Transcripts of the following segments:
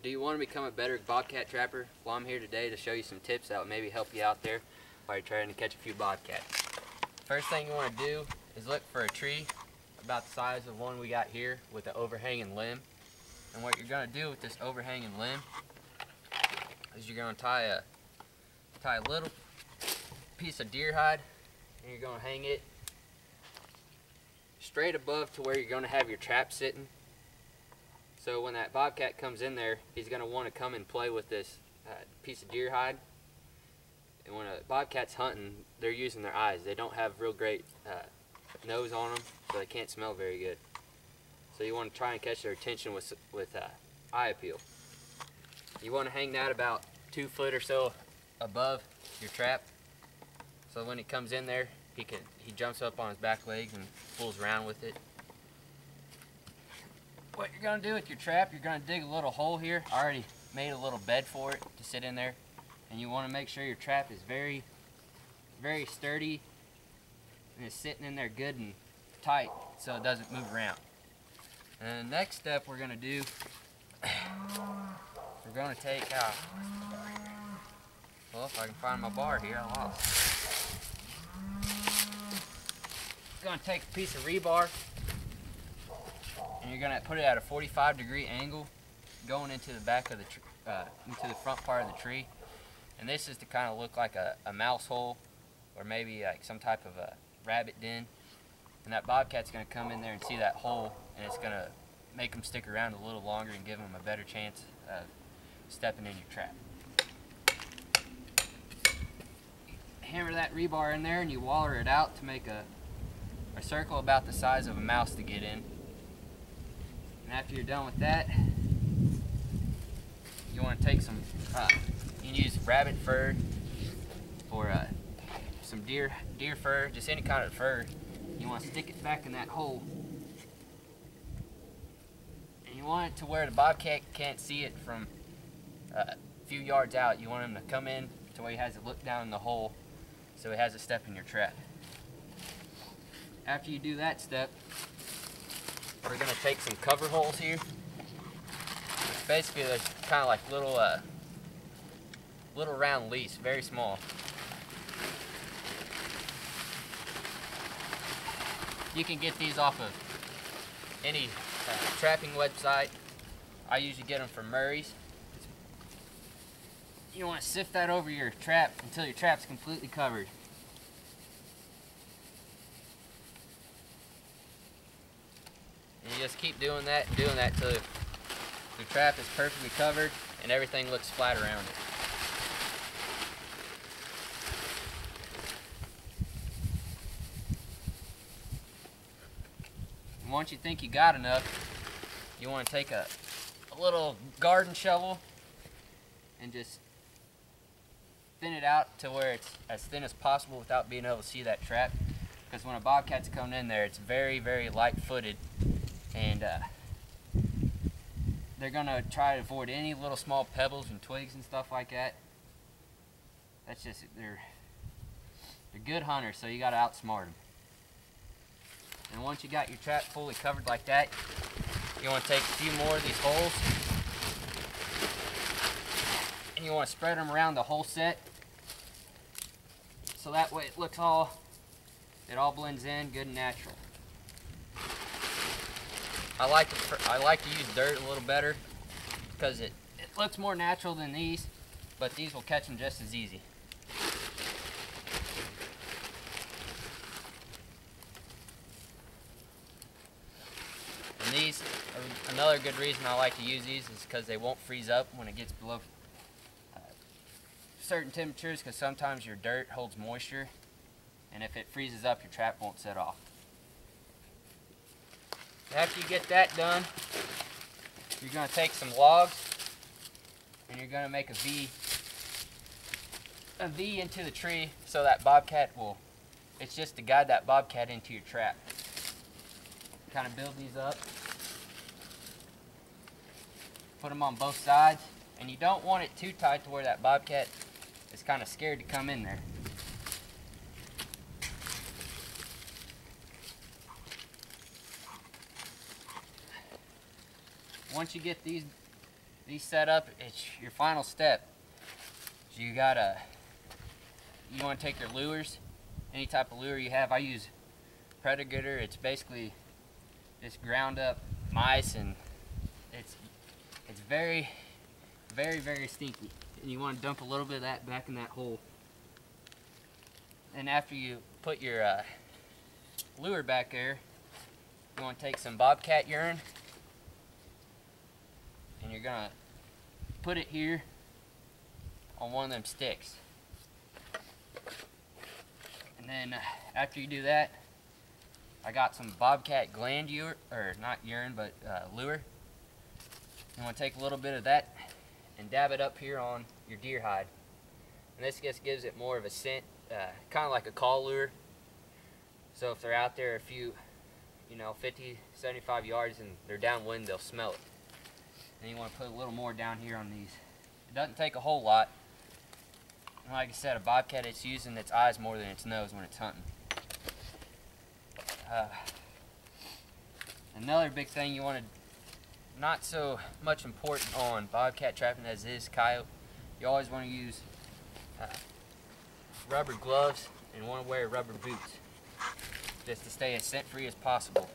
Do you want to become a better bobcat trapper? Well, I'm here today to show you some tips that will maybe help you out there while you're trying to catch a few bobcats. First thing you want to do is look for a tree about the size of one we got here with an overhanging limb. And what you're going to do with this overhanging limb is you're going to tie a little piece of deer hide, and you're going to hang it straight above to where you're going to have your trap sitting. So when that bobcat comes in there, he's going to want to come and play with this piece of deer hide. And when a bobcat's hunting, they're using their eyes. They don't have real great nose on them, so they can't smell very good. So you want to try and catch their attention with eye appeal. You want to hang that about 2 foot or so above your trap. So when he comes in there, he jumps up on his back legs and fools around with it. What you're going to do with your trap, you're going to dig a little hole here. I already made a little bed for it to sit in there. And you want to make sure your trap is very, very sturdy and is sitting in there good and tight so it doesn't move around. And the next step we're going to do, we're going to take, well, if I can find my bar here, I lost. You're going to take a piece of rebar, and you're going to put it at a 45-degree angle going into the back of the into the front part of the tree. And this is to kind of look like a mouse hole, or maybe like some type of a rabbit den. And that bobcat's going to come in there and see that hole, and it's going to make them stick around a little longer and give them a better chance of stepping in your trap. Hammer that rebar in there and you waller it out to make a circle about the size of a mouse to get in. And after you're done with that, you want to take some, you can use rabbit fur or some deer fur, just any kind of fur. You want to stick it back in that hole. And you want it to where the bobcat can't see it from a few yards out. You want him to come in to where he has to look down in the hole so he has a step in your trap. After you do that step, we're going to take some cover holes here. Basically, they're kind of like little round leaves, very small. You can get these off of any trapping website. I usually get them from Murray's. You want to sift that over your trap until your trap's completely covered. And you just keep doing that and doing that till your trap is perfectly covered and everything looks flat around it. And once you think you got enough, you want to take a little garden shovel and just thin it out to where it's as thin as possible without being able to see that trap. Because when a bobcat's coming in there, it's very, very light-footed, and they're going to try to avoid any little small pebbles and twigs and stuff like that. That's just, they're good hunters, so you got to outsmart them. And once you got your trap fully covered like that, you want to take a few more of these holes, and you want to spread them around the whole set, so that way it all blends in good and natural. I like to use dirt a little better because it looks more natural than these, but these will catch them just as easy. And these are another good reason I like to use these is because they won't freeze up when it gets below certain temperatures, because sometimes your dirt holds moisture, and if it freezes up, your trap won't set off. After you get that done, you're going to take some logs and you're going to make a V into the tree so that bobcat it's just to guide that bobcat into your trap. Kind of build these up, put them on both sides, and you don't want it too tight to where that bobcat is kind of scared to come in there. Once you get these these set up, it's your final step. So you want to take your lures, any type of lure you have. I use Predator. It's basically just ground up mice, and it's very, very, very stinky. And you want to dump a little bit of that back in that hole. And after you put your lure back there, you want to take some bobcat urine, and you're gonna put it here on one of them sticks. And then after you do that, I got some bobcat gland urine, or not urine, but lure. You want to take a little bit of that and dab it up here on your deer hide. And this just gives it more of a scent, kind of like a call lure. So if they're out there a few, 50, 75 yards and they're downwind, they'll smell it. And you want to put a little more down here on these. It doesn't take a whole lot. And like I said, a bobcat, it's using its eyes more than its nose when it's hunting. Another big thing you want to, not so much important on bobcat trapping as is coyote, you always want to use rubber gloves and want to wear rubber boots just to stay as scent free as possible.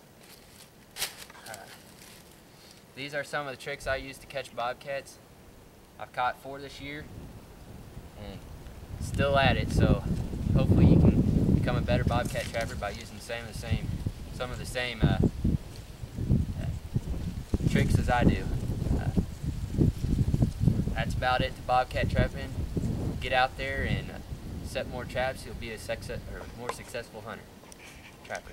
These are some of the tricks I use to catch bobcats. I've caught 4 this year and still at it, so hopefully you can become a better bobcat trapper by using some of the same tricks as I do. That's about it to bobcat trapping. Get out there and set more traps. You'll be a more successful hunter, trapper.